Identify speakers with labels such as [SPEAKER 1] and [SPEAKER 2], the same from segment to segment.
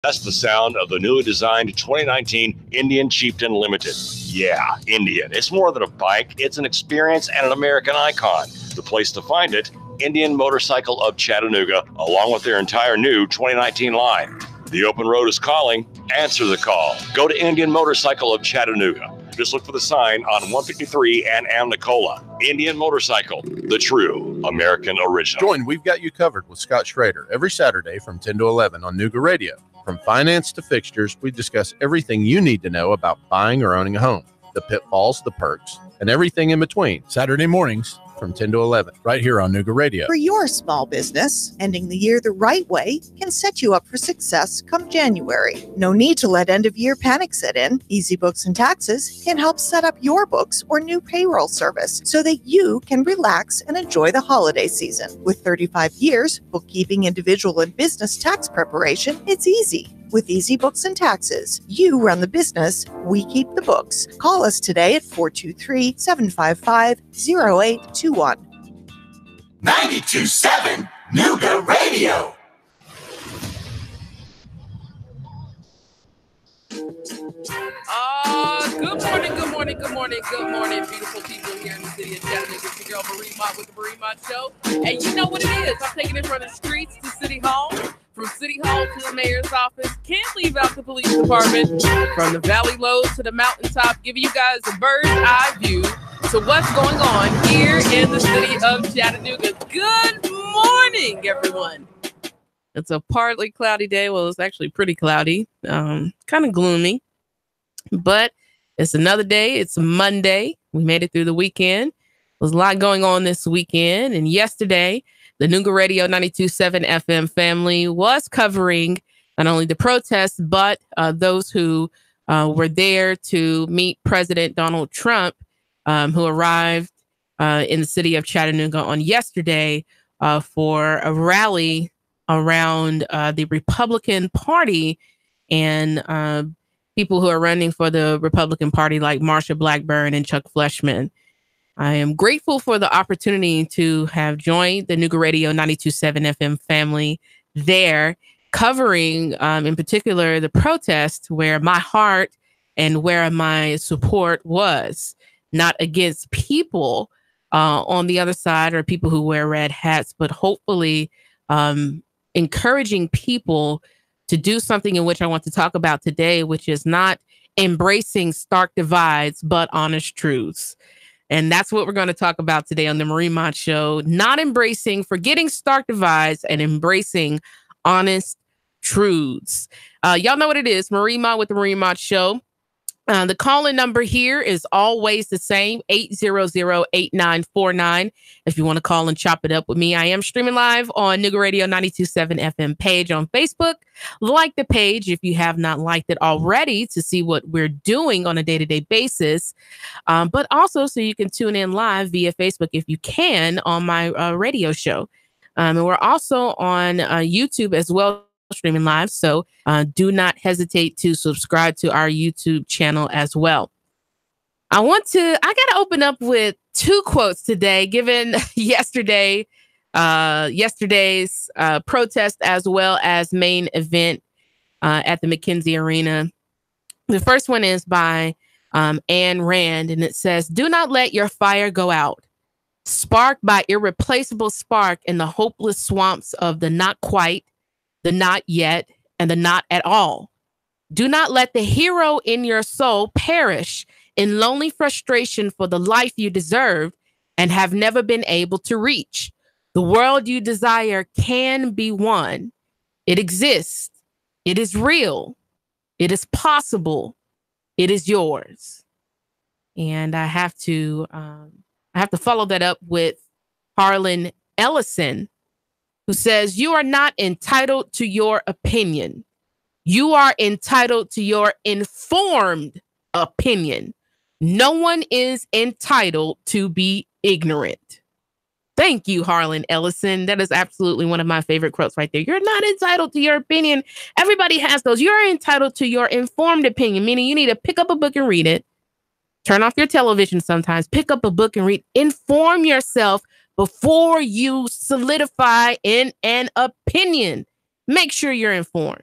[SPEAKER 1] That's the sound of the newly designed 2019 Indian Chieftain Limited. Yeah, Indian. It's more than a bike. It's an experience and an American icon. The place to find it, Indian Motorcycle of Chattanooga, along with their entire new 2019 line. The open road is calling. Answer the call. Go to Indian Motorcycle of Chattanooga. Just look for the sign on 153 and Amnicola. Indian Motorcycle, the true American original.
[SPEAKER 2] Join We've Got You Covered with Scott Schrader every Saturday from 10 to 11 on Nooga Radio. From finance to fixtures, we discuss everything you need to know about buying or owning a home, the pitfalls, the perks, and everything in between. Saturday mornings from 10 to 11, right here on Nooga Radio.
[SPEAKER 3] For your small business, ending the year the right way can set you up for success come January. No need to let end-of-year panic set in. Easy Books and Taxes can help set up your books or new payroll service so that you can relax and enjoy the holiday season. With 35 years, bookkeeping, individual, and business tax preparation, it's easy. With Easy Books and Taxes, you run the business, we keep the books. Call us today at 423-755-0821.
[SPEAKER 4] 92.7 Nooga Radio.
[SPEAKER 5] Good morning, beautiful people here in the city of Chattanooga. It's your girl Marie Mott with the Marie Mott Show. And you know what it is. I'm taking it from the streets to City Hall, from City Hall to the mayor's office. Can't leave out the police department. From the valley low to the mountaintop, giving you guys a bird's eye view to what's going on here in the city of Chattanooga. Good morning, everyone. It's a partly cloudy day. Well, it's actually pretty cloudy, kind of gloomy, but it's another day. It's Monday. We made it through the weekend. There's a lot going on this weekend. And yesterday, the Nooga Radio 92.7 FM family was covering not only the protests, but those who were there to meet President Donald Trump, who arrived in the city of Chattanooga on yesterday for a rally around the Republican Party and people who are running for the Republican Party like Marsha Blackburn and Chuck Fleshman. I am grateful for the opportunity to have joined the Nooga Radio 92.7 FM family there, covering in particular the protest where my heart and where my support was, not against people on the other side or people who wear red hats, but hopefully encouraging people to do something in which I want to talk about today, which is not embracing stark divides, but honest truths. And that's what we're going to talk about today on the Marie Mott Show. Not embracing, forgetting stark divides and embracing honest truths. Y'all know what it is. Marie Mott with the Marie Mott Show. The call-in number here is always the same, 800-8949. If you want to call and chop it up with me, I am streaming live on Nooga Radio 92.7 FM page on Facebook. Like the page if you have not liked it already to see what we're doing on a day-to-day basis. But also so you can tune in live via Facebook if you can on my radio show. And we're also on YouTube as well, streaming live. So do not hesitate to subscribe to our YouTube channel as well. I got to open up with two quotes today, given yesterday's protest as well as main event at the McKenzie Arena. The first one is by Ayn Rand, and it says, "Do not let your fire go out. Sparked by irreplaceable spark in the hopeless swamps of the not quite, the not yet, and the not at all. Do not let the hero in your soul perish in lonely frustration for the life you deserve and have never been able to reach. The world you desire can be won. It exists. It is real. It is possible. It is yours." And I have to follow that up with Harlan Ellison, who says, "You are not entitled to your opinion. You are entitled to your informed opinion. No one is entitled to be ignorant." Thank you, Harlan Ellison. That is absolutely one of my favorite quotes right there. You're not entitled to your opinion. Everybody has those. You're entitled to your informed opinion, meaning you need to pick up a book and read it. Turn off your television sometimes. Pick up a book and read. Inform yourself before you solidify in an opinion. Make sure you're informed.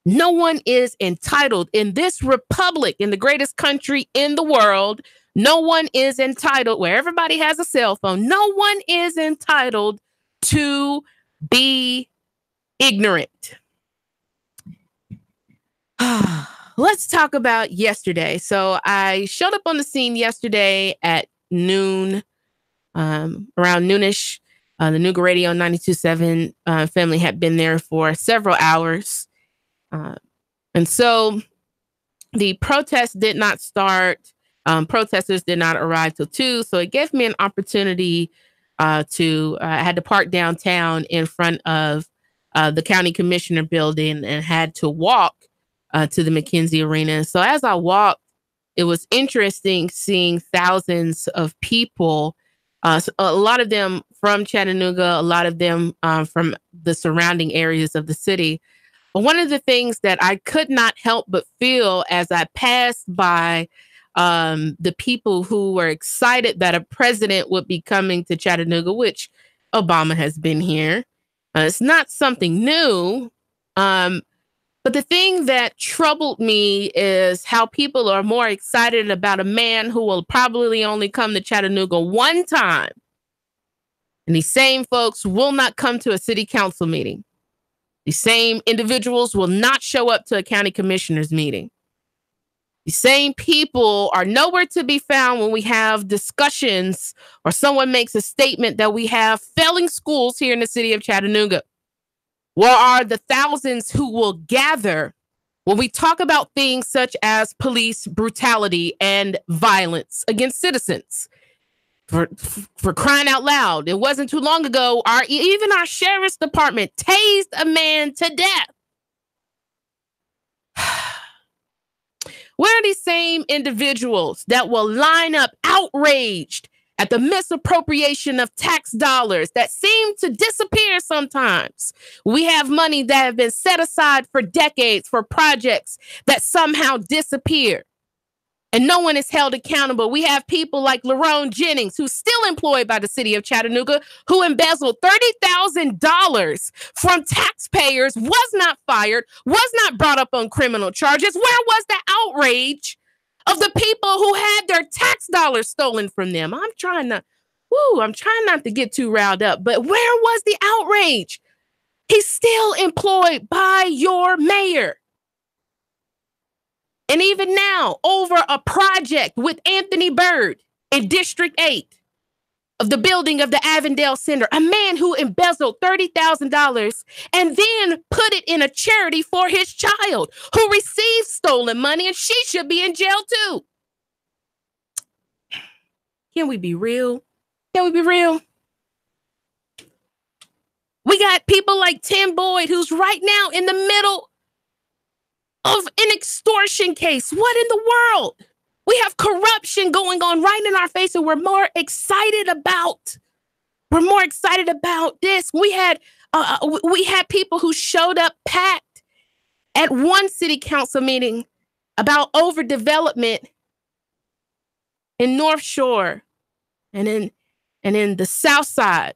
[SPEAKER 5] No one is entitled in this republic, in the greatest country in the world. No one is entitled, where everybody has a cell phone. No one is entitled to be ignorant. Let's talk about yesterday. So I showed up on the scene yesterday at noon, around noonish. The Nuga Radio 92.7 family had been there for several hours. And so the protest did not start. Protesters did not arrive till 2. So it gave me an opportunity I had to park downtown in front of the county commissioner building and had to walk to the McKenzie Arena. So as I walked, it was interesting seeing thousands of people, a lot of them from Chattanooga, a lot of them from the surrounding areas of the city. But one of the things that I could not help but feel as I passed by the people who were excited that a president would be coming to Chattanooga, which Obama has been here. It's not something new. But the thing that troubled me is how people are more excited about a man who will probably only come to Chattanooga one time. And these same folks will not come to a city council meeting. These same individuals will not show up to a county commissioner's meeting. The same people are nowhere to be found when we have discussions or someone makes a statement that we have failing schools here in the city of Chattanooga. Where are the thousands who will gather when we talk about things such as police brutality and violence against citizens? For crying out loud, it wasn't too long ago, even our sheriff's department tased a man to death. Where are these same individuals that will line up outraged at the misappropriation of tax dollars that seem to disappear sometimes? We have money that have been set aside for decades for projects that somehow disappear, and no one is held accountable. We have people like Lerone Jennings, who's still employed by the city of Chattanooga, who embezzled $30,000 from taxpayers, was not fired, was not brought up on criminal charges. Where was the outrage of the people who had their tax dollars stolen from them? I'm trying not to get too riled up, but where was the outrage? He's still employed by your mayor. And even now, over a project with Anthony Byrd in District 8 of the building of the Avondale Center, a man who embezzled $30,000 and then put it in a charity for his child who received stolen money, and she should be in jail too. Can we be real? Can we be real? We got people like Tim Boyd, who's right now in the middle of an extortion case. What in the world? We have corruption going on right in our face, and we're more excited about this. We had people who showed up packed at one city council meeting about overdevelopment in North Shore and in the South Side.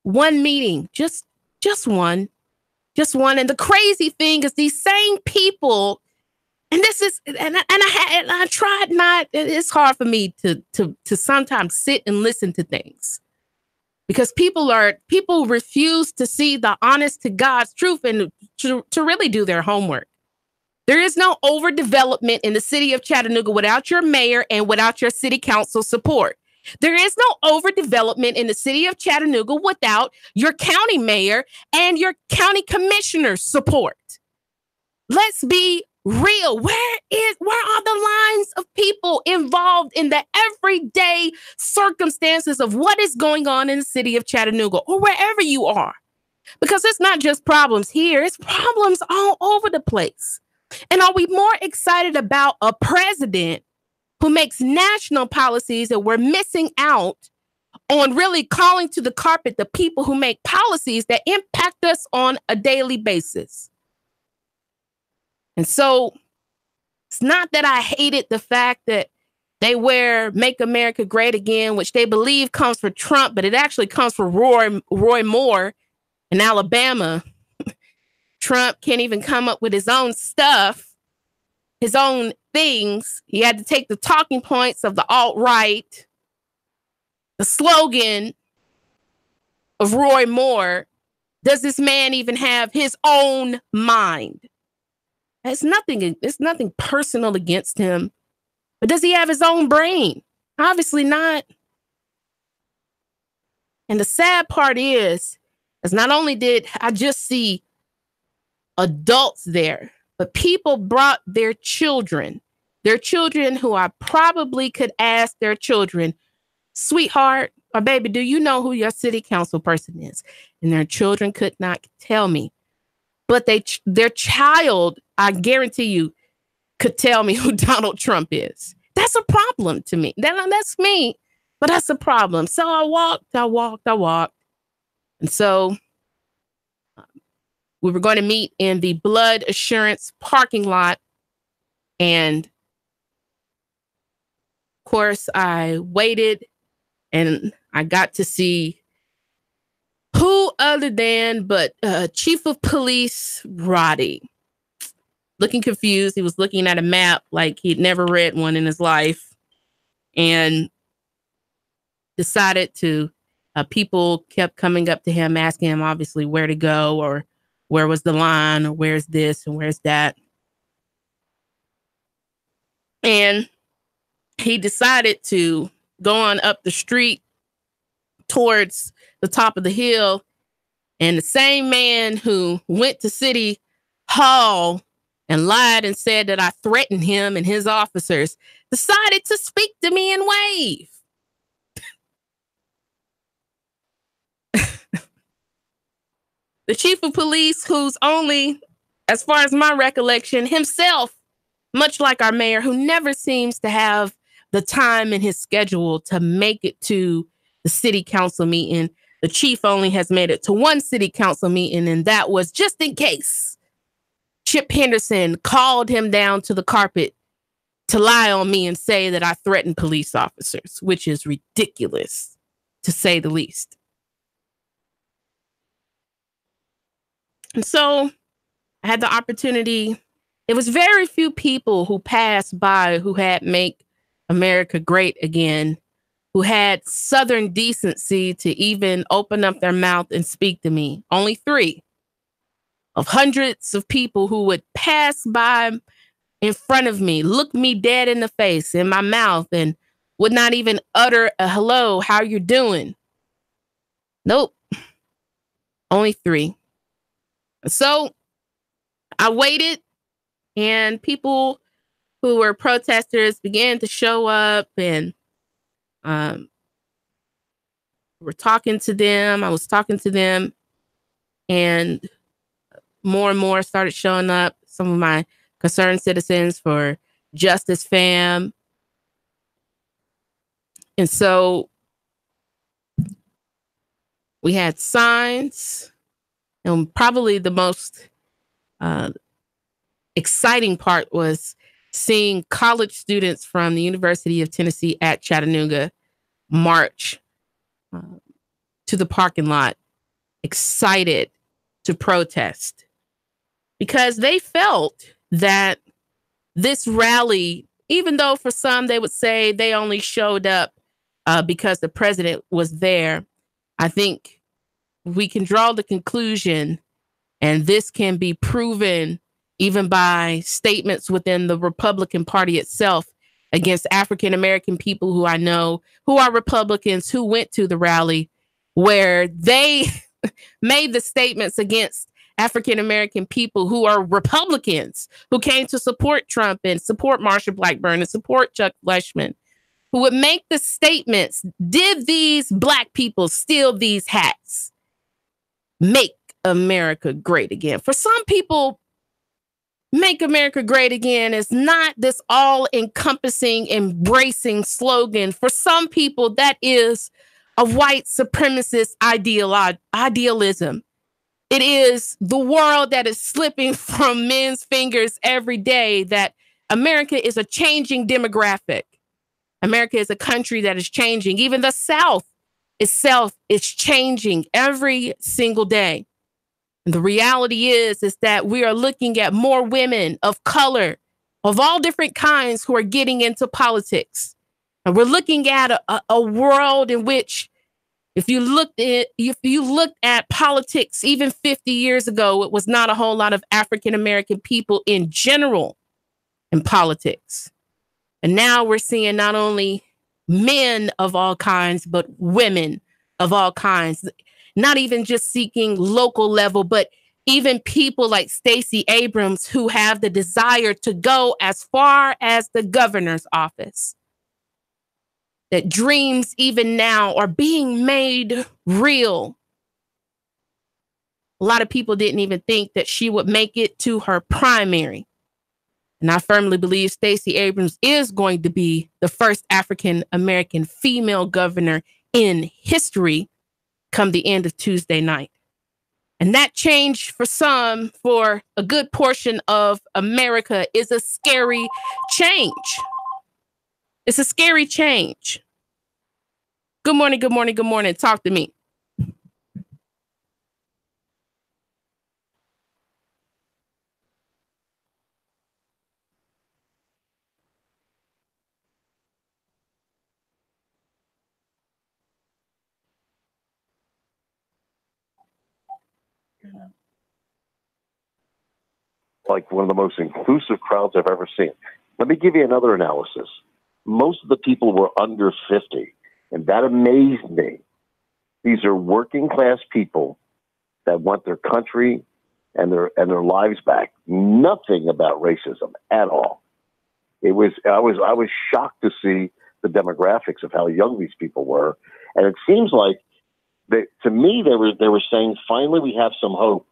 [SPEAKER 5] One meeting, just one. And the crazy thing is these same people, and this is, and I tried not, it's hard for me to sometimes sit and listen to things because people refuse to see the honest to God's truth and to really do their homework. There is no overdevelopment in the city of Chattanooga without your mayor and without your city council support. There is no overdevelopment in the city of Chattanooga without your county mayor and your county commissioner's support. Let's be real. Where are the lines of people involved in the everyday circumstances of what is going on in the city of Chattanooga or wherever you are? Because it's not just problems here, it's problems all over the place. And are we more excited about a president who makes national policies and we're missing out on really calling to the carpet the people who make policies that impact us on a daily basis? And so it's not that I hated the fact that
[SPEAKER 6] They wear Make America Great Again, which they believe comes from Trump, but it actually comes from Roy Moore in Alabama. Trump can't even come up with his own stuff, his own things. He had to take the talking points of the alt-right, the slogan of Roy Moore. Does this man even have his own mind? It's nothing personal against him. But does he have his own brain? Obviously not. And the sad part is not only did I just see adults there, but people brought their children who I probably could ask their children, sweetheart or baby, do you know who your city council person is? And their children could not tell me. But their child, I guarantee you, could tell me who Donald Trump is. That's a problem to me. That's me, but that's a problem. So I walked. And so we were going to meet in the Blood Assurance parking lot. And of course, I waited and I got to see who other than but Chief of Police Roddy. Looking confused. He was looking at a map like he'd never read one in his life, and decided to, people kept coming up to him, asking him obviously where to go or where was the line or where's this and where's that. And he decided to go on up the street towards the top of the hill. And the same man who went to City Hall and lied and said that I threatened him and his officers decided to speak to me and wave. The chief of police, who's only, as far as my recollection, himself, much like our mayor, who never seems to have the time in his schedule to make it to the city council meeting. The chief only has made it to one city council meeting, and that was just in case Chip Henderson called him down to the carpet to lie on me and say that I threatened police officers, which is ridiculous, to say the least. And so I had the opportunity. It was very few people who passed by who had Make America Great Again, who had Southern decency to even open up their mouth and speak to me. Only 3 of hundreds of people who would pass by in front of me, look me dead in the face, in my mouth, and would not even utter a hello, how you doing? Nope. Only 3. So I waited, and people who were protesters began to show up, and we're talking to them. I was talking to them, and more started showing up. Some of my concerned citizens for Justice Fam. And so we had signs, and probably the most exciting part was seeing college students from the University of Tennessee at Chattanooga march to the parking lot, excited to protest, because they felt that this rally, even though for some they would say they only showed up because the president was there, I think we can draw the conclusion, and this can be proven even by statements within the Republican Party itself against African American people who I know who are Republicans who went to the rally, where they made the statements against African American people who are Republicans who came to support Trump and support Marsha Blackburn and support Chuck Fleischman, who would make the statements, did these Black people steal these hats? Make America great again. For some people, Make America Great Again is not this all-encompassing, embracing slogan. For some people, that is a white supremacist idealism. It is the world that is slipping from men's fingers every day, that America is a changing demographic. America is a country that is changing. Even the South itself is changing every single day. And the reality is that we are looking at more women of color, of all different kinds, who are getting into politics. And we're looking at a world in which, if you looked at politics even 50 years ago, it was not a whole lot of African American people in general in politics. And now we're seeing not only men of all kinds, but women of all kinds, not even just seeking local level, but even people like Stacey Abrams who have the desire to go as far as the governor's office. That dreams even now are being made real. A lot of people didn't even think that she would make it to her primary. And I firmly believe Stacey Abrams is going to be the first African American female governor in history come the end of Tuesday night. And that change for some, for a good portion of America, is a scary change. It's a scary change. Good morning, good morning, good morning. Talk to me.
[SPEAKER 7] Like one of the most inclusive crowds I've ever seen. Let me give you another analysis. Most of the people were under 50, and that amazed me. These are working class people that want their country and their lives back. Nothing about racism at all. I was shocked to see the demographics of how young these people were, and it seems like to me they were saying finally we have some hope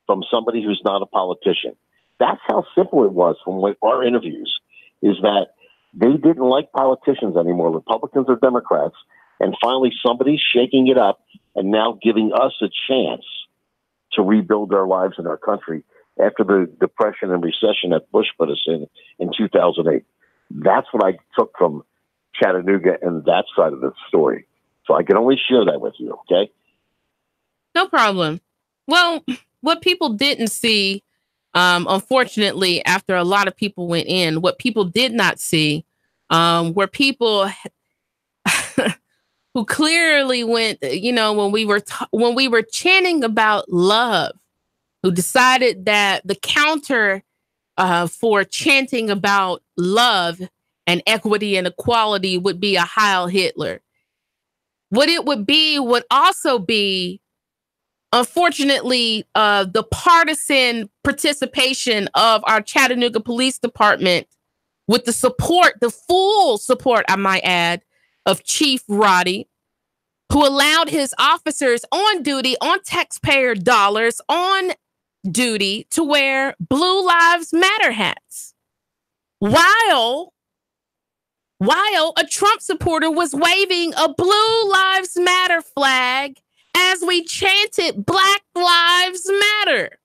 [SPEAKER 7] from somebody who's not a politician. That's how simple it was from our interviews, is that they didn't like politicians anymore, Republicans or Democrats, and finally somebody's shaking it up and now giving us a chance to rebuild our lives in our country after the depression and recession that Bush put us in 2008. That's what I took from Chattanooga and that side of the story. So I can only share that with you, okay?
[SPEAKER 6] No problem. Well, what people didn't see, unfortunately, after a lot of people went in, what people did not see were people who clearly went, when we were chanting about love, who decided that the counter for chanting about love and equity and equality would be a Heil Hitler. What it would also be, unfortunately, the partisan participation of our Chattanooga Police Department with the full support, I might add, of Chief Roddy, who allowed his officers on duty, on taxpayer dollars, on duty to wear Blue Lives Matter hats. While a Trump supporter was waving a Blue Lives Matter flag as we chanted Black Lives Matter.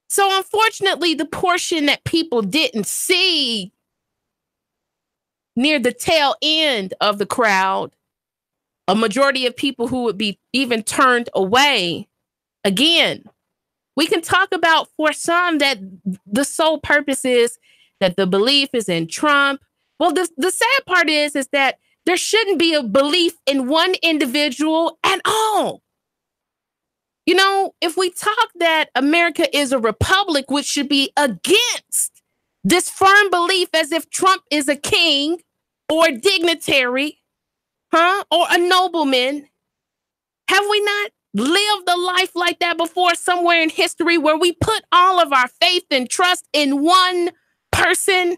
[SPEAKER 6] So unfortunately, the portion that people didn't see near the tail end of the crowd, a majority of people who would be even turned away. Again, we can talk about for some that the sole purpose is that the belief is in Trump. Well, the sad part is that there shouldn't be a belief in one individual at all. If we talk that America is a republic, which should be against this firm belief as if Trump is a king or a dignitary, or a nobleman, have we not lived a life like that before somewhere in history where we put all of our faith and trust in one person?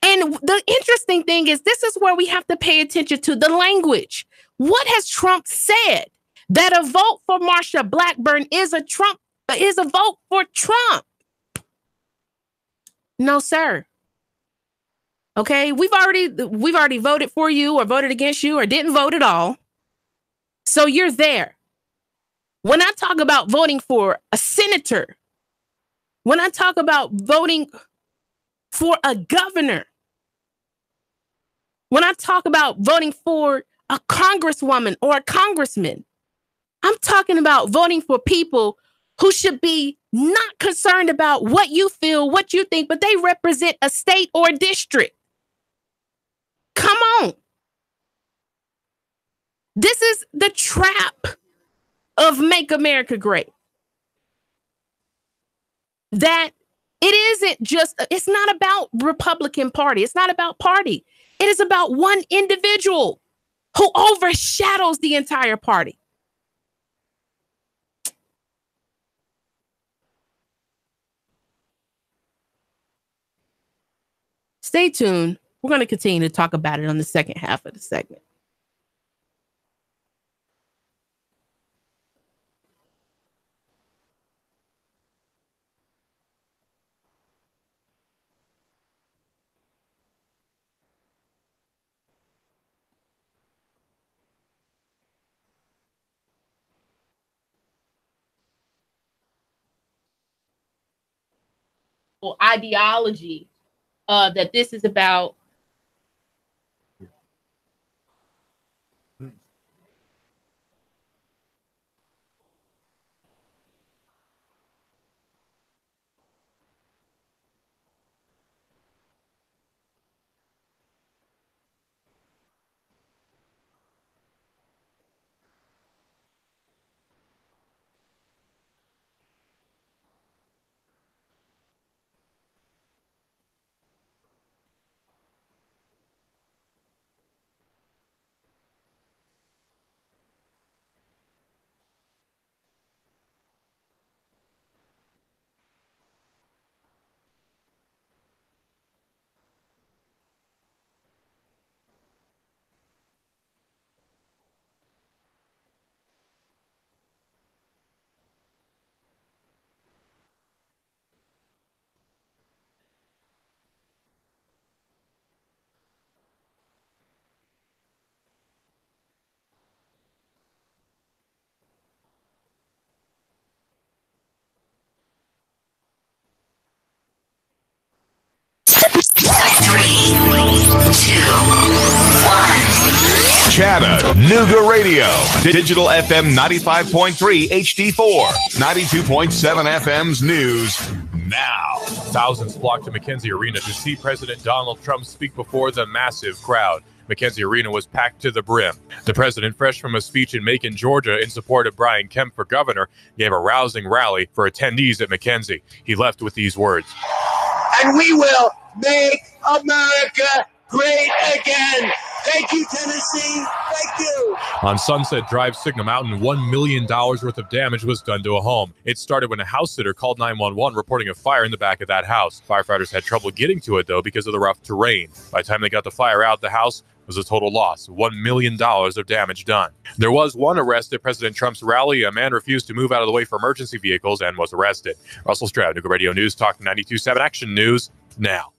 [SPEAKER 6] And the interesting thing is, this is where we have to pay attention to the language. What has Trump said? That a vote for Marsha Blackburn is a vote for Trump. No, sir. Okay, we've already voted for you or voted against you or didn't vote at all. So you're there. When I talk about voting for a senator, when I talk about voting for a governor, When I talk about voting for a congresswoman or a congressman, I'm talking about voting for people who should be not concerned about what you feel, what you think, but they represent a state or a district. Come on. This is the trap of Make America Great. That it's not about Republican Party. It's not about party. It is about one individual who overshadows the entire party. Stay tuned. We're going to continue to talk about it on the second half of the segment. Ideology that this is about.
[SPEAKER 8] Chattanooga Radio, Digital FM 95.3 HD4, 92.7 FM's news now.
[SPEAKER 9] Thousands flocked to McKenzie Arena to see President Donald Trump speak before the massive crowd. McKenzie Arena was packed to the brim. The president, fresh from a speech in Macon, Georgia, in support of Brian Kemp for governor, gave a rousing rally for attendees at McKenzie. He left with these words.
[SPEAKER 10] And we will make America great again. Thank you, Tennessee. Thank you.
[SPEAKER 9] On Sunset Drive, Signal Mountain, $1 million worth of damage was done to a home. It started when a house sitter called 911 reporting a fire in the back of that house. Firefighters had trouble getting to it, though, because of the rough terrain. By the time they got the fire out, the house was a total loss. $1 million of damage done. There was one arrest at President Trump's rally. A man refused to move out of the way for emergency vehicles and was arrested. Russell Stroud, Chattanooga Radio News Talk 92.7 Action News now.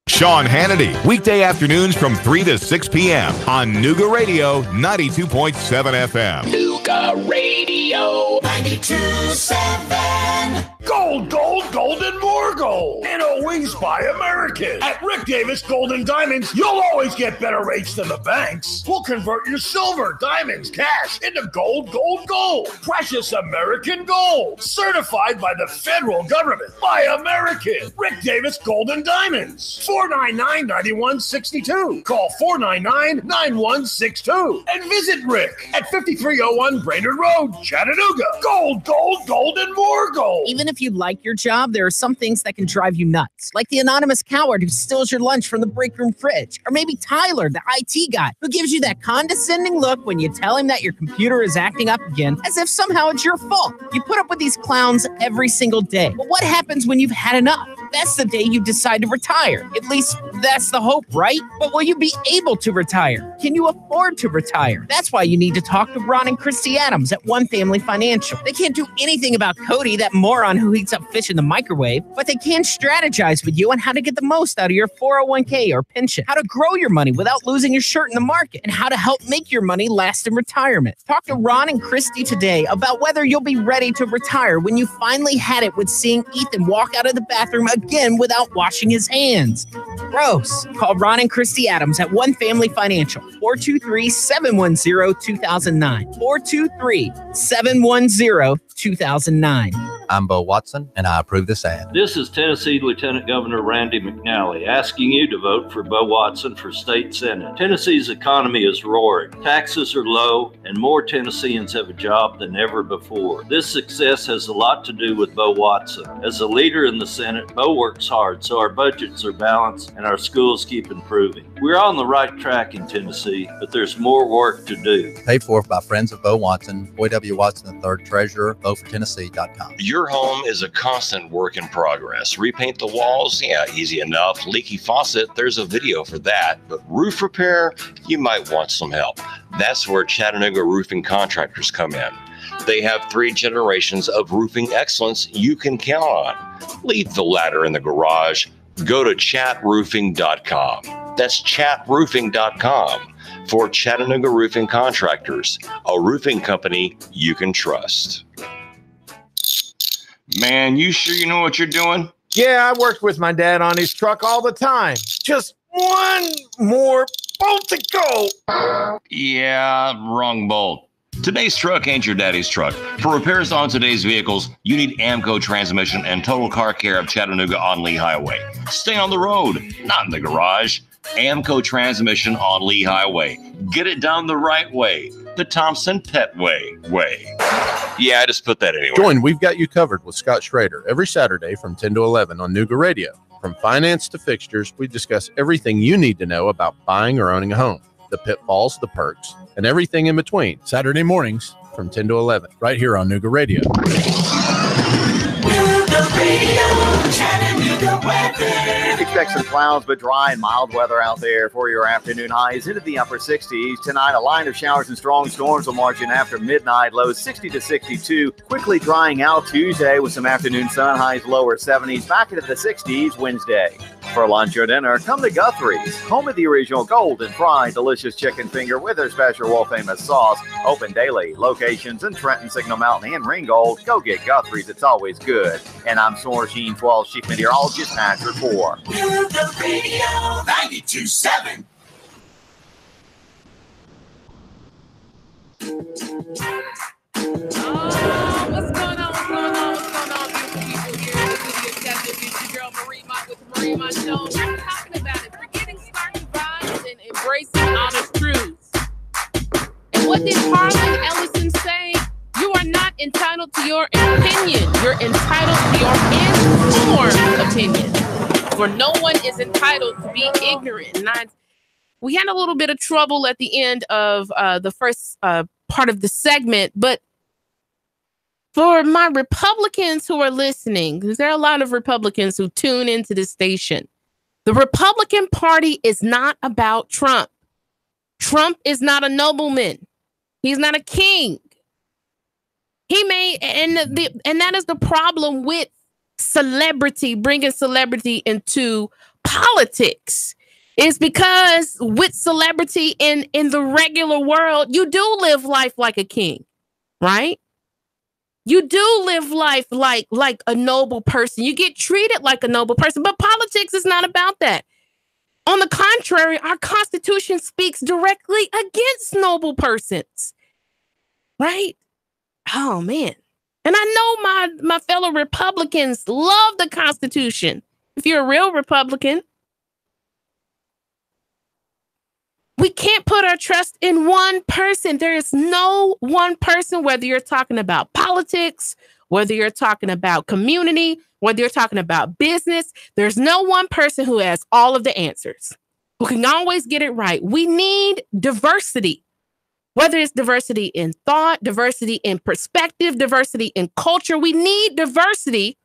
[SPEAKER 8] Sean Hannity, weekday afternoons from 3 to 6 p.m. on Nooga Radio 92.7 FM.
[SPEAKER 4] Nooga Radio 92.7.
[SPEAKER 11] Gold, gold, gold, and more gold. And always buy American. At Rick Davis Gold and Diamonds, you'll always get better rates than the banks. We'll convert your silver, diamonds, cash into gold, gold, gold. Precious American gold. Certified by the federal government. Buy American. Rick Davis Gold and Diamonds. 499-9162. Call 499-9162. And visit Rick at 5301 Brainerd Road, Chattanooga. Gold, gold, gold, and more gold.
[SPEAKER 12] Even if you like your job, there are some things that can drive you nuts. Like the anonymous coward who steals your lunch from the break room fridge. Or maybe Tyler, the IT guy, who gives you that condescending look when you tell him that your computer is acting up again, as if somehow it's your fault. You put up with these clowns every single day. But what happens when you've had enough? That's the day you decide to retire. At least That's the hope, right? But will you be able to retire? Can you afford to retire? That's why you need to talk to Ron and Christy Adams at One Family Financial. They can't do anything about Cody, that moron who heats up fish in the microwave, but they can strategize with you on how to get the most out of your 401k or pension, how to grow your money without losing your shirt in the market, and how to help make your money last in retirement. Talk to Ron and Christy today about whether you'll be ready to retire when you finally had it with seeing Ethan walk out of the bathroom again without washing his hands. Gross. Call Ron and Christy Adams at One Family Financial, 423-710-2009, 423-710-2009.
[SPEAKER 13] I'm Bo Watson, and I approve this ad.
[SPEAKER 14] This is Tennessee Lieutenant Governor Randy McNally asking you to vote for Bo Watson for state senate. Tennessee's economy is roaring. Taxes are low, and more Tennesseans have a job than ever before. This success has a lot to do with Bo Watson. As a leader in the Senate, Bo works hard, so our budgets are balanced and our schools keep improving. We're on the right track in Tennessee, but there's more work to do.
[SPEAKER 13] Paid for by friends of Bo Watson, Boy W. Watson III, Treasurer, VoteForTennessee.com.
[SPEAKER 1] Your home is a constant work in progress. Repaint the walls? Yeah, easy enough. Leaky faucet? There's a video for that. But roof repair? You might want some help. That's where Chattanooga Roofing Contractors come in. They have 3 generations of roofing excellence you can count on. Leave the ladder in the garage. Go to chatroofing.com. That's chatroofing.com for Chattanooga Roofing Contractors, a roofing company you can trust. Man, you sure you know what you're doing?
[SPEAKER 15] Yeah, I worked with my dad on his truck all the time. Just one more bolt to go.
[SPEAKER 1] Yeah, wrong bolt. Today's truck ain't your daddy's truck. For repairs on today's vehicles, you need Amco Transmission and Total Car Care of Chattanooga on Lee Highway. Stay on the road, not in the garage. Amco Transmission on Lee Highway. Get it done the right way. The Thompson Pet way. Yeah, I just put that anywhere.
[SPEAKER 2] Join We've Got You Covered with Scott Schrader every Saturday from 10 to 11 on Nooga Radio. From finance to fixtures, we discuss everything you need to know about buying or owning a home, the pitfalls, the perks, and everything in between. Saturday mornings from 10 to 11, right here on Nooga Radio.
[SPEAKER 16] Expect some clouds, but dry and mild weather out there for your afternoon highs into the upper 60s. Tonight, a line of showers and strong storms will march in after midnight, lows 60 to 62. Quickly drying out Tuesday with some afternoon sun, highs lower 70s, back into the 60s Wednesday. For lunch or dinner, come to Guthrie's, home of the original golden fried delicious chicken finger with their special world-famous sauce. Open daily. Locations in Trenton, Signal Mountain, and Ringgold. Go get Guthrie's. It's always good. And I'm Soar Sheen 12, Chief Meteorologist, Patrick 4.
[SPEAKER 4] Nooga Radio 92.7.
[SPEAKER 5] What's going on, beautiful people here in the city of Chattanooga? It's your girl, Marie Mott with the Marie Mott Show. We're talking about it. Forgetting starting vibes and embracing honest truths. And what did Harlan Ellison say? You are not entitled to your opinion. You're entitled to your informed opinion. For no one is entitled to be ignorant. And we had a little bit of trouble at the end of the first part of the segment, but for my Republicans who are listening, because there are a lot of Republicans who tune into this station, the Republican Party is not about Trump. Trump is not a nobleman. He's not a king. And that is the problem with celebrity, bringing celebrity into politics, is because with celebrity in the regular world, you do live life like a king, right? You do live life like a noble person. You get treated like a noble person, but politics is not about that. On the contrary, our Constitution speaks directly against noble persons, right? Oh, man. And I know my fellow Republicans love the Constitution. If you're a real Republican, we can't put our trust in one person. There is no one person, whether you're talking about politics, whether you're talking about community, whether you're talking about business. There's no one person who has all of the answers, who can always get it right. We need diversity, whether it's diversity in thought, diversity in perspective, diversity in culture. We need diversity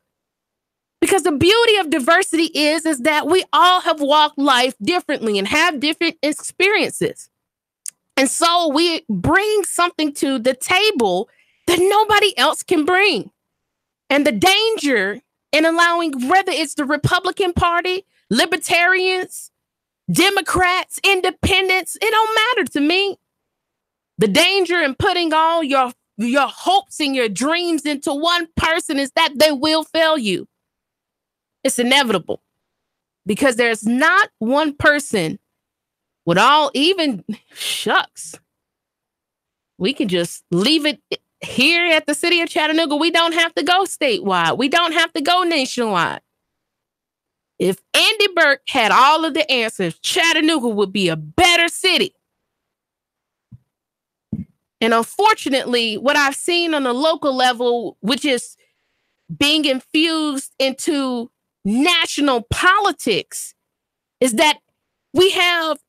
[SPEAKER 6] Because the beauty of diversity is that we all have walked life differently and have different experiences. And so we bring something to the table that nobody else can bring. And the danger in allowing, whether it's the Republican Party, libertarians, Democrats, independents, it don't matter to me. The danger in putting all your hopes and your dreams into one person is that they will fail you. It's inevitable because there's not one person with all, even shucks. We can just leave it here at the city of Chattanooga. We don't have to go statewide. We don't have to go nationwide. If Andy Burke had all of the answers, Chattanooga would be a better city. And unfortunately, what I've seen on the local level, which is being infused into national politics, is that we have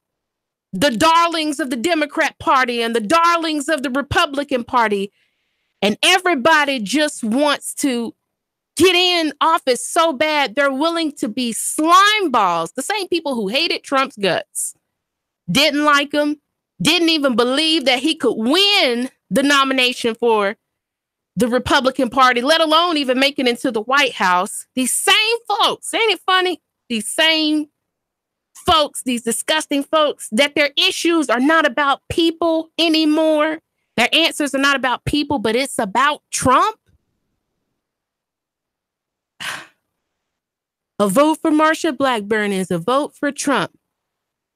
[SPEAKER 6] the darlings of the Democrat Party and the darlings of the Republican Party, and everybody just wants to get in office so bad they're willing to be slime balls. The same people who hated Trump's guts, didn't like him, didn't even believe that he could win the nomination for the Republican Party, let alone even make it into the White House. These same folks, ain't it funny? These same folks, these disgusting folks, that their issues are not about people anymore. Their answers are not about people, but it's about Trump. A vote for Marsha Blackburn is a vote for Trump.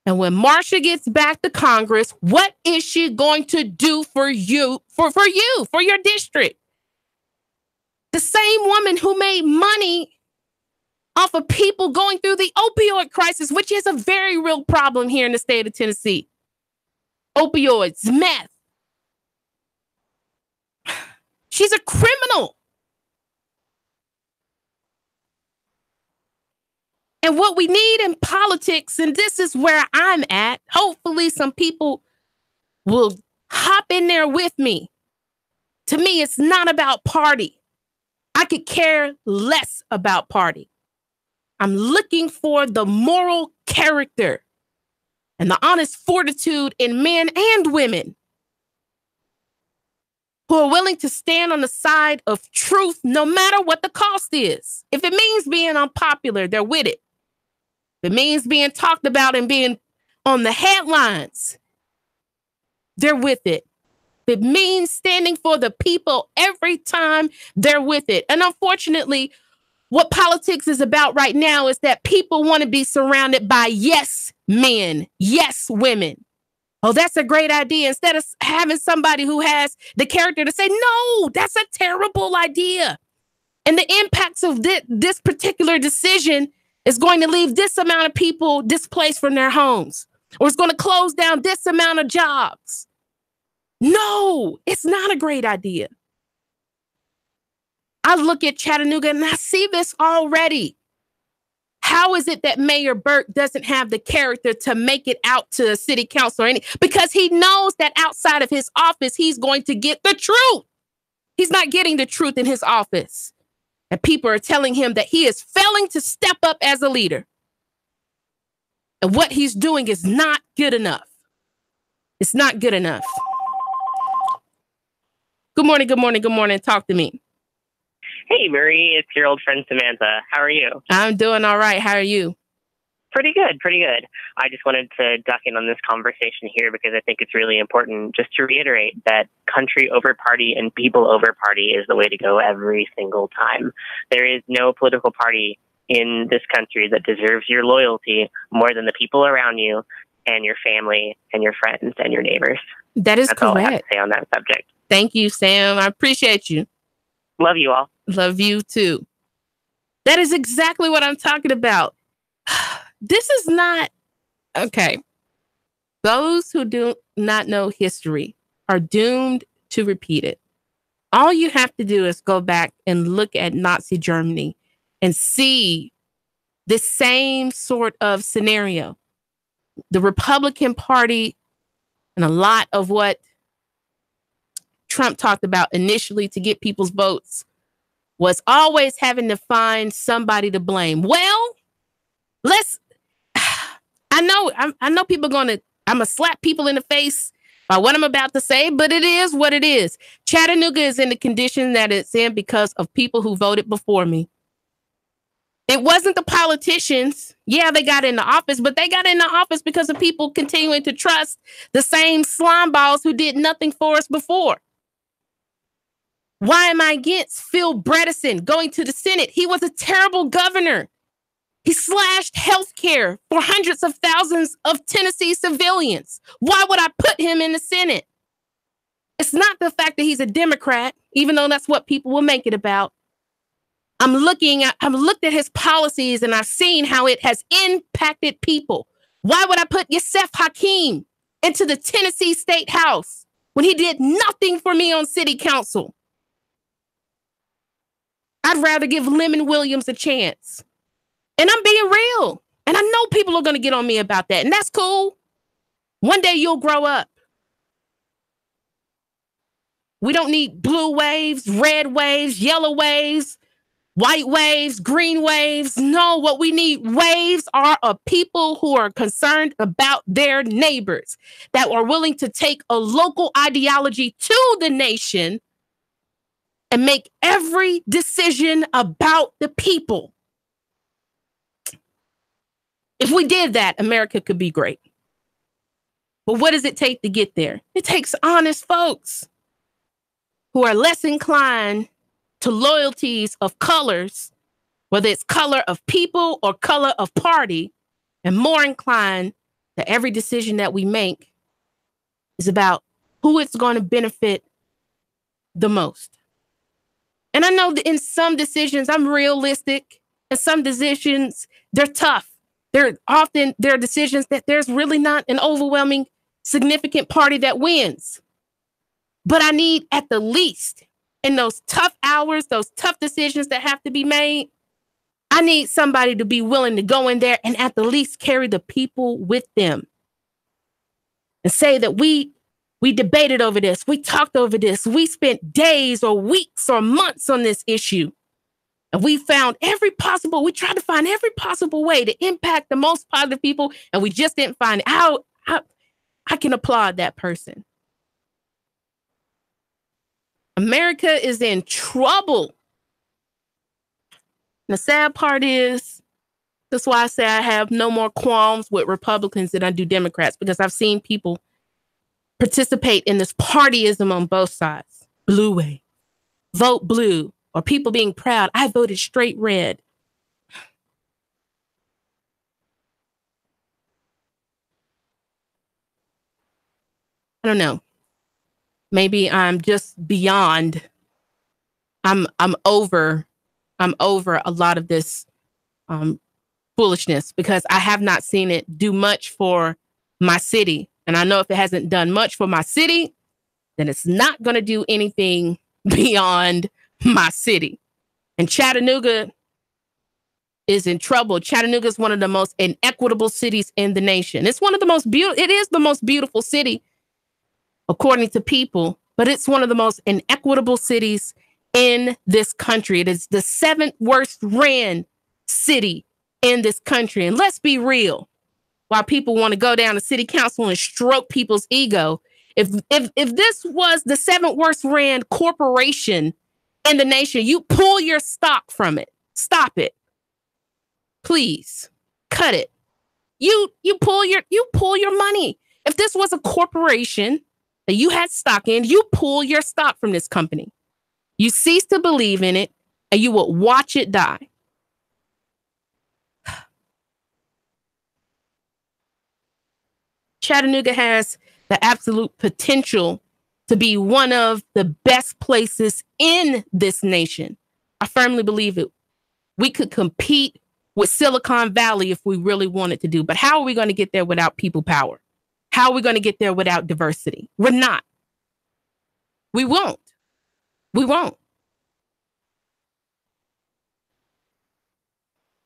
[SPEAKER 6] And when Marsha gets back to Congress, what is she going to do for you, for your district? The same woman who made money off of people going through the opioid crisis, which is a very real problem here in the state of Tennessee. Opioids, meth. She's a criminal. And what we need in politics, and this is where I'm at, hopefully some people will hop in there with me. To me, it's not about party. I could care less about party. I'm looking for the moral character and the honest fortitude in men and women who are willing to stand on the side of truth no matter what the cost is. If it means being unpopular, they're with it. If it means being talked about and being on the headlines, they're with it. If it means standing for the people every time, they're with it. And unfortunately, what politics is about right now is that people want to be surrounded by yes men, yes women. Oh, that's a great idea. Instead of having somebody who has the character to say, no, that's a terrible idea. And the impacts of this particular decision is going to leave this amount of people displaced from their homes, or it's going to close down this amount of jobs. No, it's not a great idea. I look at Chattanooga and I see this already. How is it that Mayor Burke doesn't have the character to make it out to city council or any? Because he knows that outside of his office, he's going to get the truth. He's not getting the truth in his office. And people are telling him that he is failing to step up as a leader. And what he's doing is not good enough. It's not good enough. Good morning, good morning, good morning. Talk to me.
[SPEAKER 17] Hey, Marie, it's your old friend Samantha. How are you?
[SPEAKER 6] I'm doing all right. How are you?
[SPEAKER 17] Pretty good, pretty good. I just wanted to duck in on this conversation here because I think it's really important just to reiterate that country over party and people over party is the way to go every single time. There is no political party in this country that deserves your loyalty more than the people around you and your family and your friends and your neighbors.
[SPEAKER 6] That is
[SPEAKER 17] That's
[SPEAKER 6] correct.
[SPEAKER 17] all I have to say on that subject.
[SPEAKER 6] Thank you, Sam. I appreciate you.
[SPEAKER 17] Love you all.
[SPEAKER 6] Love you too. That is exactly what I'm talking about. This is not okay. Those who do not know history are doomed to repeat it. All you have to do is go back and look at Nazi Germany and see the same sort of scenario. The Republican Party and a lot of what Trump talked about initially to get people's votes was always having to find somebody to blame. Well, I know people I'm gonna slap people in the face by what I'm about to say, but it is what it is. Chattanooga is in the condition that it's in because of people who voted before me. It wasn't the politicians. Yeah, they got in the office, but they got in the office because of people continuing to trust the same slime balls who did nothing for us before. Why am I against Phil Bredesen going to the Senate? He was a terrible governor. He slashed health care for hundreds of thousands of Tennessee civilians. Why would I put him in the Senate? It's not the fact that he's a Democrat, even though that's what people will make it about. I've looked at his policies and I've seen how it has impacted people. Why would I put Yusef Hakeem into the Tennessee State House when he did nothing for me on city council? I'd rather give Lemon Williams a chance. And I'm being real. And I know people are going to get on me about that. And that's cool. One day you'll grow up. We don't need blue waves, red waves, yellow waves, white waves, green waves. No, what we need waves are of people who are concerned about their neighbors, that are willing to take a local ideology to the nation and make every decision about the people. If we did that, America could be great. But what does it take to get there? It takes honest folks who are less inclined to loyalties of colors, whether it's color of people or color of party, and more inclined that every decision that we make is about who it's going to benefit the most. And I know that in some decisions, I'm realistic, and some decisions, they're tough. There are decisions that there's really not an overwhelming, significant party that wins. But I need at the least, in those tough hours, those tough decisions that have to be made, I need somebody to be willing to go in there and at the least carry the people with them. And say that we debated over this, we talked over this, we spent days or weeks or months on this issue. And we tried to find every possible way to impact the most positive people, and we just didn't find it. How I can applaud that person. America is in trouble. And the sad part is, that's why I say I have no more qualms with Republicans than I do Democrats, because I've seen people participate in this partyism on both sides. Blue way, vote blue. Or people being proud, I voted straight red. I don't know. Maybe I'm just beyond. I'm over a lot of this foolishness, because I have not seen it do much for my city. And I know if it hasn't done much for my city, then it's not going to do anything beyond my city. And Chattanooga is in trouble. Chattanooga is one of the most inequitable cities in the nation. It's one of the most beautiful. It is the most beautiful city, according to people, but it's one of the most inequitable cities in this country. It is the 7th worst ran city in this country. And let's be real, while people want to go down to city council and stroke people's ego, if this was the 7th worst ran corporation in the nation, you pull your stock from it. Stop it. Please cut it. You pull your money. If this was a corporation that you had stock in, you pull your stock from this company. You cease to believe in it, and you will watch it die. Chattanooga has the absolute potential to be one of the best places in this nation. I firmly believe it. We could compete with Silicon Valley if we really wanted to do. But how are we going to get there without people power? How are we going to get there without diversity? We're not. We won't. We won't.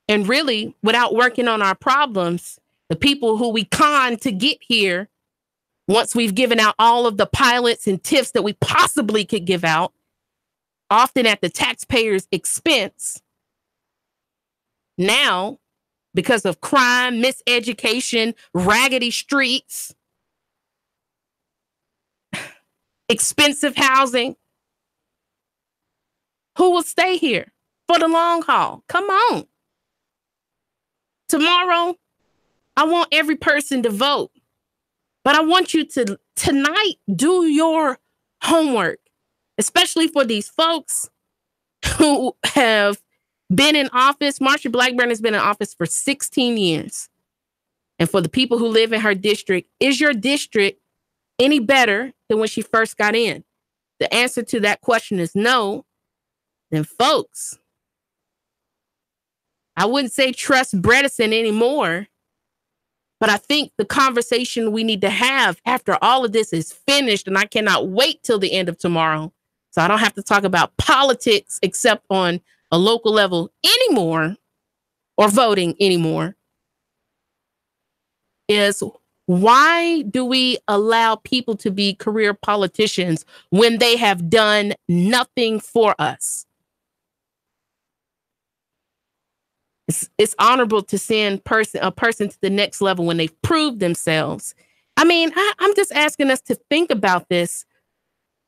[SPEAKER 6] And really, without working on our problems, the people who we conned to get here, once we've given out all of the pilots and tips that we possibly could give out, often at the taxpayer's expense. Now, because of crime, miseducation, raggedy streets, expensive housing, who will stay here for the long haul? Come on. Tomorrow, I want every person to vote. But I want you to tonight do your homework, especially for these folks who have been in office. Marsha Blackburn has been in office for 16 years. And for the people who live in her district, is your district any better than when she first got in? The answer to that question is no. Then folks, I wouldn't say trust Bredesen anymore. But I think the conversation we need to have after all of this is finished, and I cannot wait till the end of tomorrow, so I don't have to talk about politics except on a local level anymore, or voting anymore, is why do we allow people to be career politicians when they have done nothing for us? It's honorable to send a person to the next level when they've proved themselves. I mean, I'm just asking us to think about this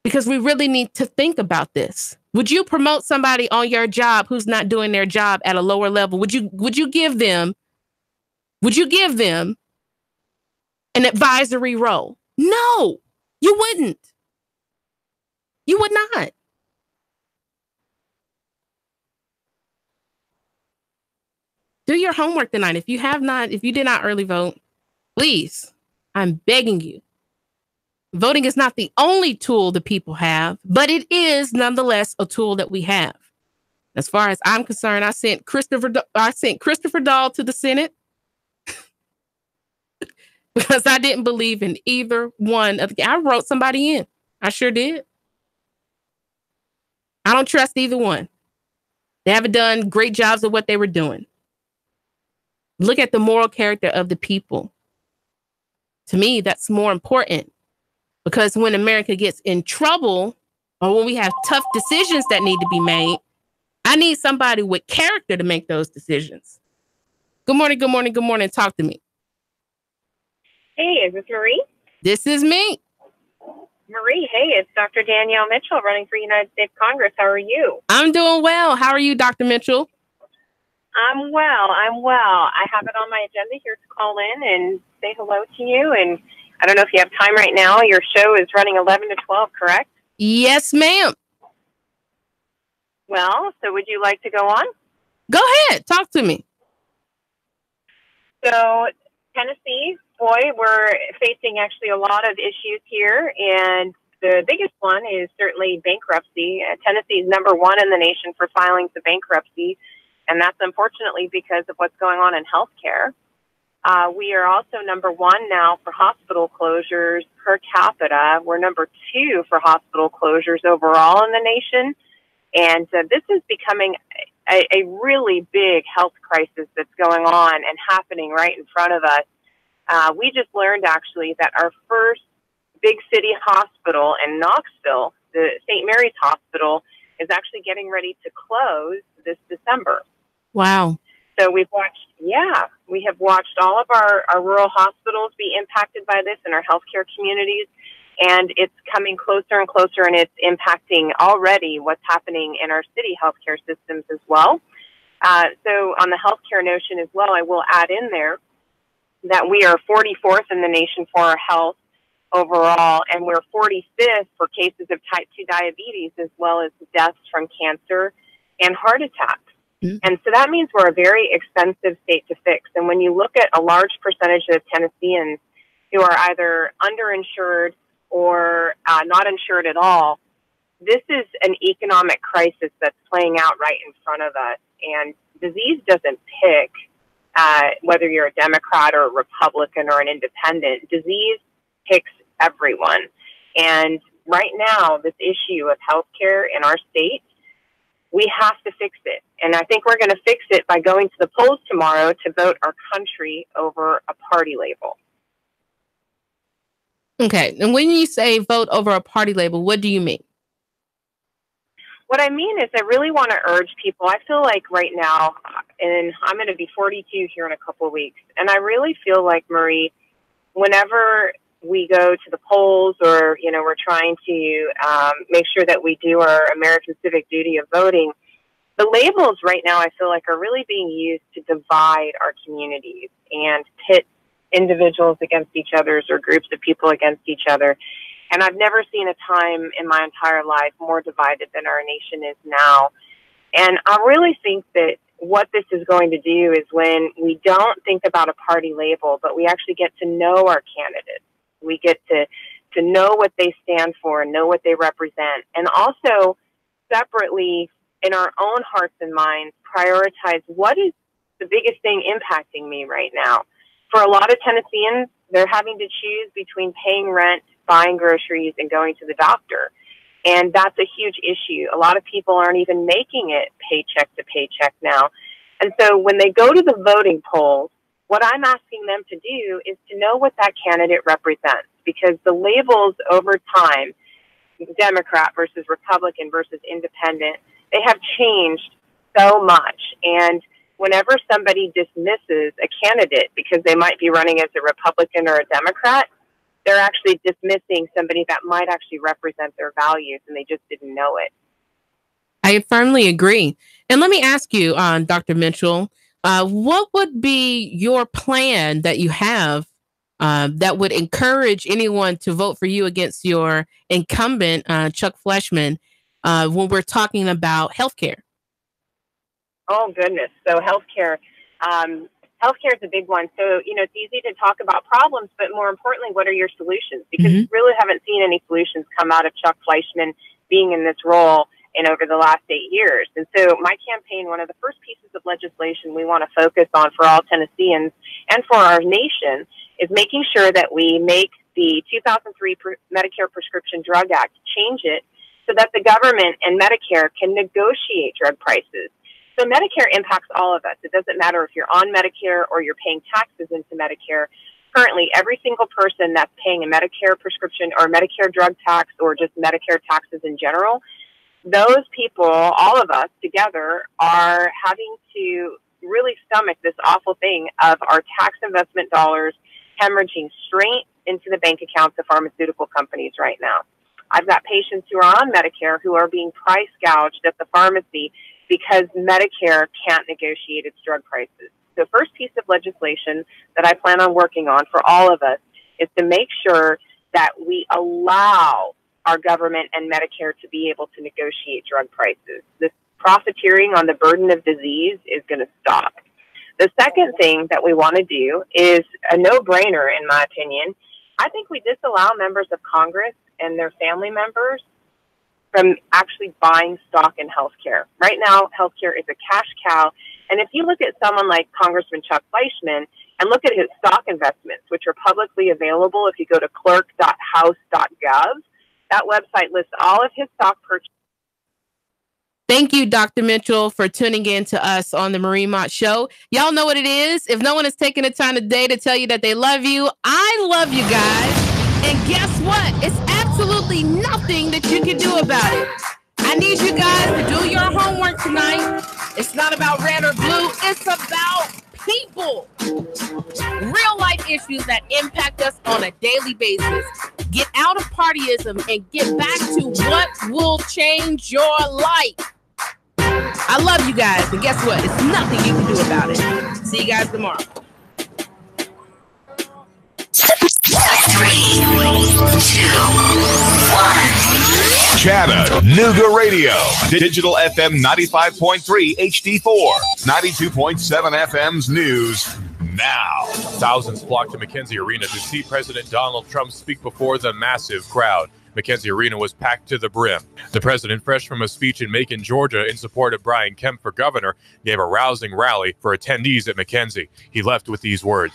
[SPEAKER 6] because we really need to think about this. Would you promote somebody on your job who's not doing their job at a lower level? Would you give them an advisory role? No, you wouldn't. You would not. Do your homework tonight. If you did not early vote, please, I'm begging you. Voting is not the only tool the people have, but it is nonetheless a tool that we have. As far as I'm concerned, I sent Christopher Dahl to the Senate because I didn't believe in either one of the. I wrote somebody in. I sure did. I don't trust either one. They haven't done great jobs of what they were doing. Look at the moral character of the people. To me, that's more important because when America gets in trouble or when we have tough decisions that need to be made, I need somebody with character to make those decisions. Good morning, good morning, good morning. Talk to me.
[SPEAKER 18] Hey, is this Marie?
[SPEAKER 6] This is me.
[SPEAKER 18] Marie, hey, it's Dr. Danielle Mitchell running for United States Congress. How are you?
[SPEAKER 6] I'm doing well. How are you, Dr. Mitchell?
[SPEAKER 18] I'm well. I have it on my agenda here to call in and say hello to you. And I don't know if you have time right now. Your show is running 11 to 12, correct?
[SPEAKER 6] Yes, ma'am.
[SPEAKER 18] Well, so would you like to go on?
[SPEAKER 6] Go ahead. Talk to me.
[SPEAKER 18] So Tennessee, boy, we're facing actually a lot of issues here. And the biggest one is certainly bankruptcy. Tennessee is number one in the nation for filings of bankruptcy. And that's unfortunately because of what's going on in healthcare. We are also number one now for hospital closures per capita. We're number two for hospital closures overall in the nation. And this is becoming a really big health crisis that's going on and happening right in front of us. We just learned actually that our first big city hospital in Knoxville, the St. Mary's Hospital, is actually getting ready to close this December.
[SPEAKER 6] Wow.
[SPEAKER 18] So we have watched all of our rural hospitals be impacted by this in our healthcare communities, and it's coming closer and closer, and it's impacting already what's happening in our city healthcare systems as well. So on the healthcare notion as well, I will add in there that we are 44th in the nation for our health overall, and we're 45th for cases of type 2 diabetes, as well as deaths from cancer and heart attacks. And so that means we're a very expensive state to fix. And when you look at a large percentage of Tennesseans who are either underinsured or not insured at all, this is an economic crisis that's playing out right in front of us. And disease doesn't pick whether you're a Democrat or a Republican or an independent. Disease picks everyone. And right now, this issue of healthcare in our state, we have to fix it. And I think we're going to fix it by going to the polls tomorrow to vote our country over a party label.
[SPEAKER 6] Okay. And when you say vote over a party label, what do you mean?
[SPEAKER 18] What I mean is I really want to urge people. I feel like right now, and I'm going to be 42 here in a couple of weeks, and I really feel like, Marie, whenever we go to the polls or, we're trying to make sure that we do our American civic duty of voting, the labels right now I feel like are really being used to divide our communities and pit individuals against each other or groups of people against each other. And I've never seen a time in my entire life more divided than our nation is now. And I really think that what this is going to do is when we don't think about a party label, but we actually get to know our candidates. We get to know what they stand for and know what they represent. And also, separately, in our own hearts and minds, prioritize what is the biggest thing impacting me right now. For a lot of Tennesseans, they're having to choose between paying rent, buying groceries, and going to the doctor. And that's a huge issue. A lot of people aren't even making it paycheck to paycheck now. And so when they go to the voting polls, what I'm asking them to do is to know what that candidate represents, because the labels over time, Democrat versus Republican versus independent, they have changed so much. And whenever somebody dismisses a candidate because they might be running as a Republican or a Democrat, they're actually dismissing somebody that might actually represent their values, and they just didn't know it.
[SPEAKER 6] I firmly agree. And let me ask you, Dr. Mitchell, what would be your plan that you have that would encourage anyone to vote for you against your incumbent, Chuck Fleshman, when we're talking about healthcare?
[SPEAKER 18] Oh, goodness. So healthcare. Healthcare is a big one. So, it's easy to talk about problems, but more importantly, what are your solutions? Because we really haven't seen any solutions come out of Chuck Fleischman being in this role in over the last 8 years. And so my campaign, one of the first pieces of legislation we want to focus on for all Tennesseans and for our nation is making sure that we make the 2003 Medicare Prescription Drug Act, change it so that the government and Medicare can negotiate drug prices. So Medicare impacts all of us. It doesn't matter if you're on Medicare or you're paying taxes into Medicare. Currently, every single person that's paying a Medicare prescription or Medicare drug tax or just Medicare taxes in general, those people, all of us together, are having to really stomach this awful thing of our tax investment dollars hemorrhaging straight into the bank accounts of pharmaceutical companies right now. I've got patients who are on Medicare who are being price gouged at the pharmacy because Medicare can't negotiate its drug prices. The first piece of legislation that I plan on working on for all of us is to make sure that we allow our government and Medicare to be able to negotiate drug prices. This profiteering on the burden of disease is going to stop. The second thing that we want to do is a no-brainer, in my opinion. I think we disallow members of Congress and their family members from actually buying stock in healthcare. Right now, healthcare is a cash cow. And if you look at someone like Congressman Chuck Fleischman and look at his stock investments, which are publicly available if you go to clerk.house.gov, that website lists all of his stock purchases.
[SPEAKER 6] Thank you, Dr. Mitchell, for tuning in to us on the Marie Mott Show. Y'all know what it is. If no one has taken the time today to tell you that they love you, I love you guys. And guess what? It's absolutely nothing that you can do about it. I need you guys to do your homework tonight. It's not about red or blue. It's about people. Real life issues that impact us on a daily basis. Get out of partyism and get back to what will change your life. I love you guys. And guess what? It's nothing you can do about it. See you guys tomorrow.
[SPEAKER 4] 3, 2, 1.
[SPEAKER 8] Chattanooga Radio. Digital FM 95.3 HD4. 92.7 FM's news now.
[SPEAKER 9] Thousands flocked to McKenzie Arena to see President Donald Trump speak before the massive crowd. McKenzie Arena was packed to the brim. The president, fresh from a speech in Macon, Georgia, in support of Brian Kemp for governor, gave a rousing rally for attendees at McKenzie. He left with these words.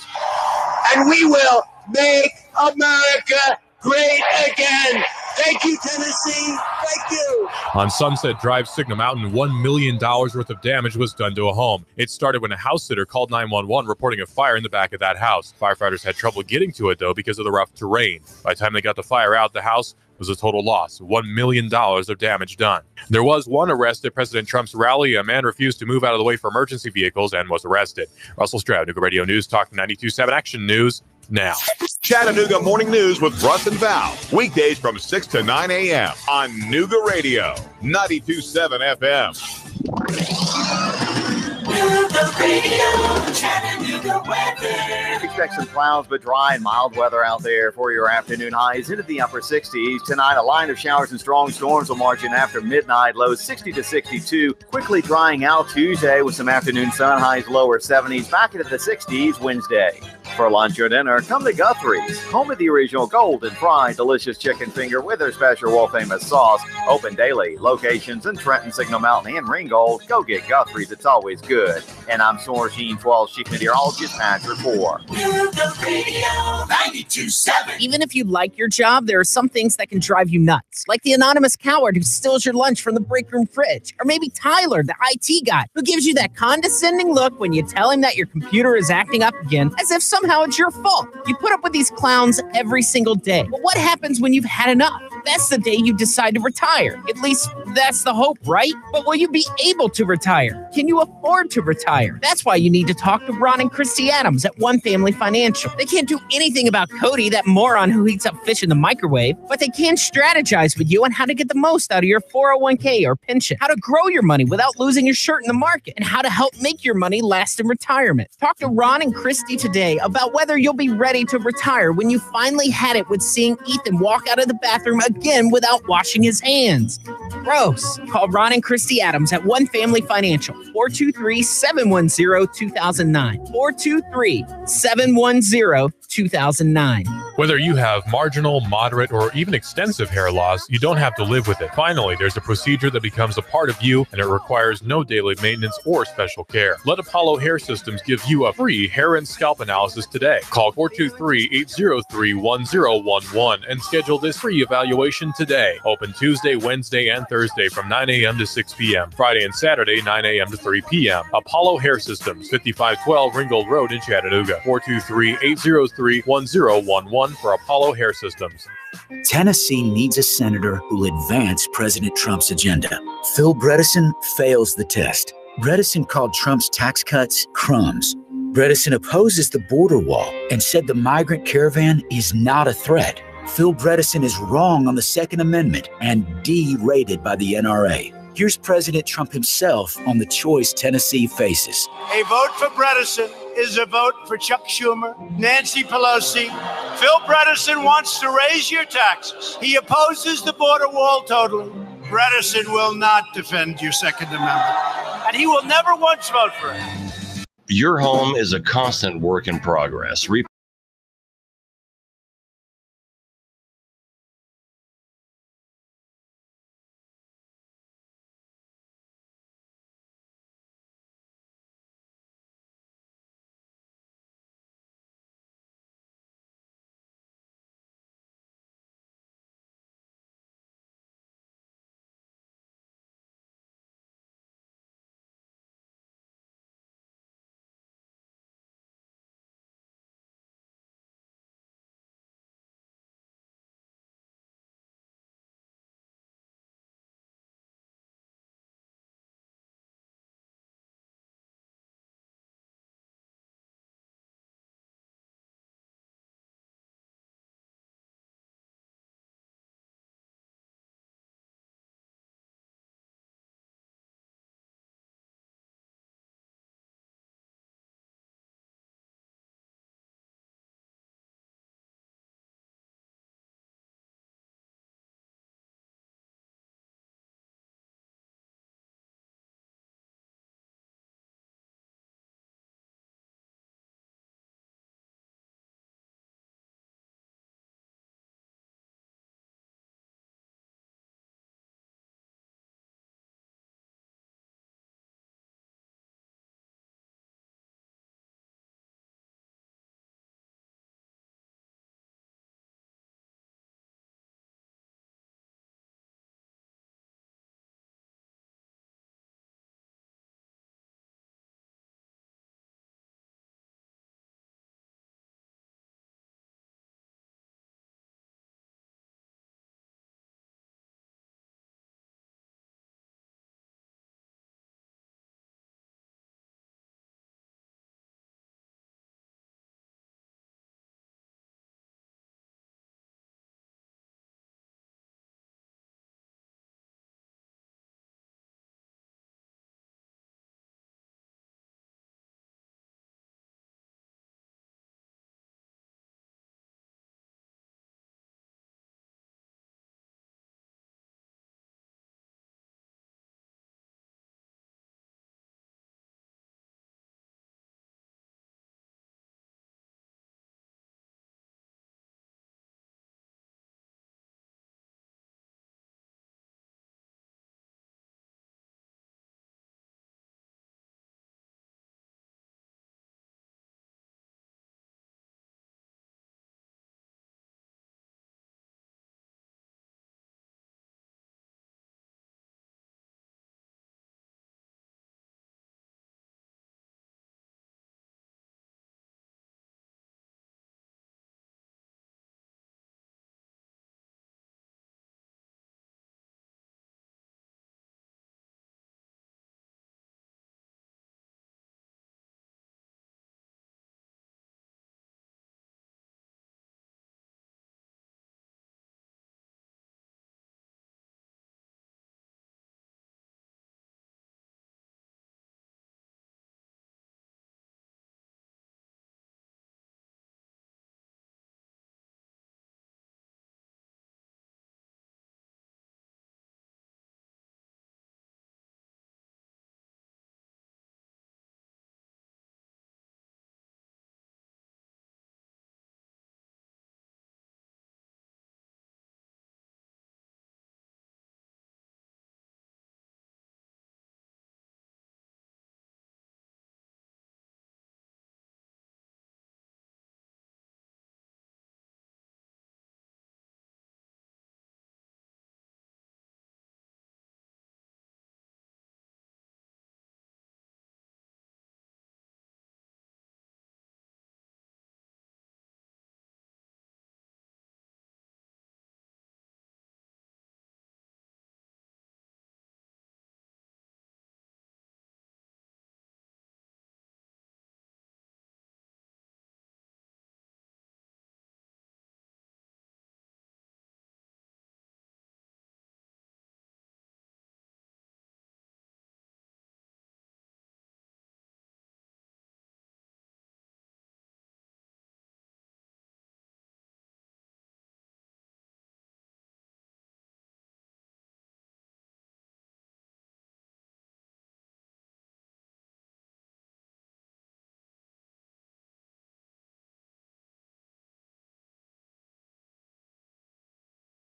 [SPEAKER 10] And we will make America great again. Thank you, Tennessee. Thank you.
[SPEAKER 9] On Sunset Drive, Signal Mountain, $1 million worth of damage was done to a home. It started when a house sitter called 911 reporting a fire in the back of that house. Firefighters had trouble getting to it, though, because of the rough terrain. By the time they got the fire out, the house was a total loss. $1 million of damage done. There was one arrest at President Trump's rally. A man refused to move out of the way for emergency vehicles and was arrested. Russell Stroud, Nuga Radio News Talk 92.7 Action News now.
[SPEAKER 8] Chattanooga Morning News with Russ and Val. Weekdays from 6 to 9 a.m. on Nuga Radio 92.7 FM.
[SPEAKER 4] Nuga Radio, Chattanooga weather.
[SPEAKER 16] Expect some clouds, but dry and mild weather out there for your afternoon highs into the upper 60s. Tonight, a line of showers and strong storms will march in after midnight, lows 60 to 62. Quickly drying out Tuesday with some afternoon sun, highs lower 70s, back into the 60s Wednesday. For lunch or dinner, come to Guthrie's, home of the original golden fried delicious chicken finger with their special world-famous sauce. Open daily. Locations in Trenton, Signal Mountain, and Ringgold. Go get Guthrie's. It's always good. And I'm Soar Sheen 12 Chief Meteorologist Patrick Moore.
[SPEAKER 4] Nuga Radio 92.7.
[SPEAKER 12] Even if you like your job, there are some things that can drive you nuts. Like the anonymous coward who steals your lunch from the break room fridge. Or maybe Tyler, the IT guy, who gives you that condescending look when you tell him that your computer is acting up again, as if somehow it's your fault. You put up with these clowns every single day. But what happens when you've had enough? That's the day you decide to retire. At least that's the hope, right? But will you be able to retire? Can you afford to retire? That's why you need to talk to Ron and Christy Adams at One Family Financial. They can't do anything about Cody, that moron who heats up fish in the microwave, but they can strategize with you on how to get the most out of your 401k or pension, how to grow your money without losing your shirt in the market, and how to help make your money last in retirement. Talk to Ron and Christy today about whether you'll be ready to retire when you finally had it with seeing Ethan walk out of the bathroom again without washing his hands. Gross. Call Ron and Christy Adams at One Family Financial, 423-710-2009, 423-710-2009.
[SPEAKER 9] Whether you have marginal, moderate, or even extensive hair loss, you don't have to live with it. Finally, there's a procedure that becomes a part of you, and it requires no daily maintenance or special care. Let Apollo Hair Systems give you a free hair and scalp analysis today. Call 423-803-1011 and schedule this free evaluation today. Open Tuesday, Wednesday, and Thursday from 9 a.m. to 6 p.m. Friday and Saturday, 9 a.m. to 3 p.m. Apollo Hair Systems, 5512 Ringgold Road in Chattanooga. 423-803-1011 for Apollo Hair Systems.
[SPEAKER 19] Tennessee needs a senator who will advance President Trump's agenda. Phil Bredesen fails the test. Bredesen called Trump's tax cuts crumbs. Bredesen opposes the border wall and said the migrant caravan is not a threat. Phil Bredesen is wrong on the Second Amendment and derated by the NRA. Here's President Trump himself on the choice Tennessee faces.
[SPEAKER 10] A vote for Bredesen is a vote for Chuck Schumer, Nancy Pelosi. Phil Bredesen wants to raise your taxes. He opposes the border wall totally. Bredesen will not defend your Second Amendment, and he will never once vote for it.
[SPEAKER 1] Your home is a constant work in progress.